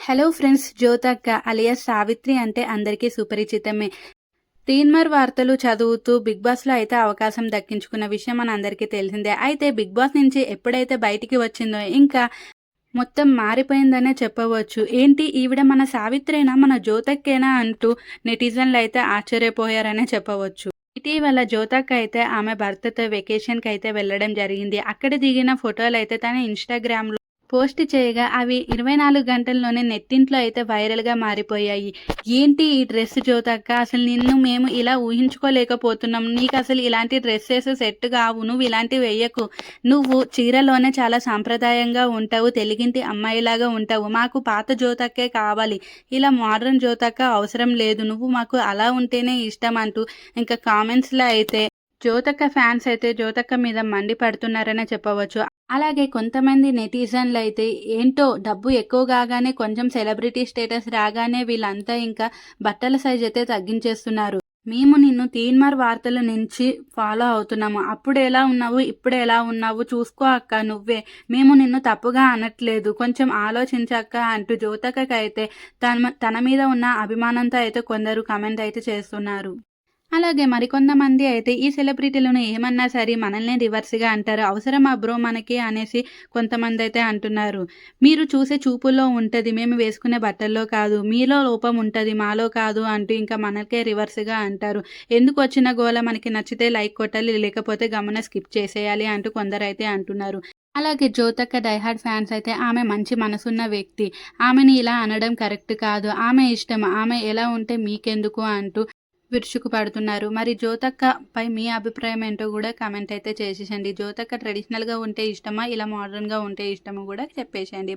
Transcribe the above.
Hello friends, జ్యోతక్క alias Savitri అంటే అందరికీ సుపరిచితమే. తీన్మార్ వార్తలు చదువుతూ బిగ్ బాస్లో అయితే అవకాశం దక్కించుకున్న విషయం మన అందరికీ తెలిసిందే. అయితే బిగ్ బాస్ నుంచి ఎప్పుడైతే బయటికి వచ్చిందో ఇంకా మొత్తం మారిపోయిందనే చెప్పవచ్చు. ఏంటి ఈవిడ మన సావిత్రేనా, మన జ్యోతక్కేనా అంటూ నెటిజన్లు అయితే ఆశ్చర్యపోయారనే చెప్పవచ్చు. ఇటీవల జ్యోతక్క అయితే ఆమె భర్తతో వెకేషన్కి అయితే వెళ్ళడం జరిగింది. అక్కడ దిగిన ఫోటోలు అయితే తన ఇన్స్టాగ్రామ్లో పోస్ట్ చేయగా అవి 24 గంటల్లోనే నెట్టింట్లో అయితే వైరల్‌గా మారిపోయాయి. ఏంటి ఈ డ్రెస్ జ్యోతక్క, అసలు నిన్ను మేము ఇలా ఊహించుకోలేకపోతున్నాం. నీకసలు ఇలాంటి డ్రెస్సెస్ సెట్ కావు. నువ్వు ఇలాంటివి వెయ్యకు. నువ్వు చీరలోనే చాలా సాంప్రదాయంగా ఉంటావు. తెలుగింటి అమ్మాయిలాగా ఉంటావు. మాకు పాత జ్యోతక్కే కావాలి. ఇలా మోడ్రన్ జ్యోతక్క అవసరం లేదు. నువ్వు మాకు అలా ఉంటేనే ఇష్టం అంటూ ఇంకా కామెంట్స్‌లో అయితే జ్యోతక్క ఫ్యాన్స్ అయితే జ్యోతక్క మీద మండిపడుతున్నారనే చెప్పవచ్చు. అలాగే కొంతమంది నెటిజన్లు అయితే ఏంటో డబ్బు ఎక్కువ కాగానే, కొంచెం సెలబ్రిటీ స్టేటస్ రాగానే వీళ్ళంతా ఇంకా బట్టల సైజ్ అయితే తగ్గించేస్తున్నారు. మేము నిన్ను తీన్మార్ వార్తల నుంచి ఫాలో అవుతున్నాము. అప్పుడు ఎలా ఉన్నావు, ఇప్పుడు ఎలా ఉన్నావు చూసుకో అక్క నువ్వే. మేము నిన్ను తప్పుగా అనట్లేదు, కొంచెం ఆలోచించక్క అంటూ జ్యోతకైతే తన మీద ఉన్న అభిమానంతో అయితే కొందరు కమెంట్ అయితే చేస్తున్నారు. అలాగే మరికొంతమంది అయితే ఈ సెలబ్రిటీలను ఏమన్నా సరే మనల్ని రివర్స్‌గా అంటారు. అవసరమా బ్రో మనకి అనేసి కొంతమంది అయితే అంటున్నారు. మీరు చూసే చూపుల్లో ఉంటది, మేము వేసుకునే బట్టల్లో కాదు. మీలో లోపం ఉంటది, మాలో కాదు అంటూ ఇంకా మనకే రివర్స్‌గా అంటారు. ఎందుకొచ్చిన గోల, మనకి నచ్చితే లైక్ కొట్టాలి, లేకపోతే గమ్మున స్కిప్ చేసేయాలి అంటూ కొందరైతే అంటున్నారు. అలాగే జ్యోతక్క డైహార్డ్ ఫ్యాన్స్ అయితే ఆమె మంచి మనసున్న వ్యక్తి. ఆమెని ఇలా అనడం కరెక్ట్ కాదు. ఆమె ఇష్టం. ఆమె ఎలా ఉంటే మీకెందుకు అంటూ విరుచుకుపడుతున్నారు. మరి జ్యోతక్కపై మీ అభిప్రాయం ఏంటో కూడా కామెంట్ అయితే చేసేసండి. జ్యోతక్క ట్రెడిషనల్‌గా ఉంటే ఇష్టమా, ఇలా మోడర్న్‌గా ఉంటే ఇష్టమా కూడా చెప్పేసేయండి.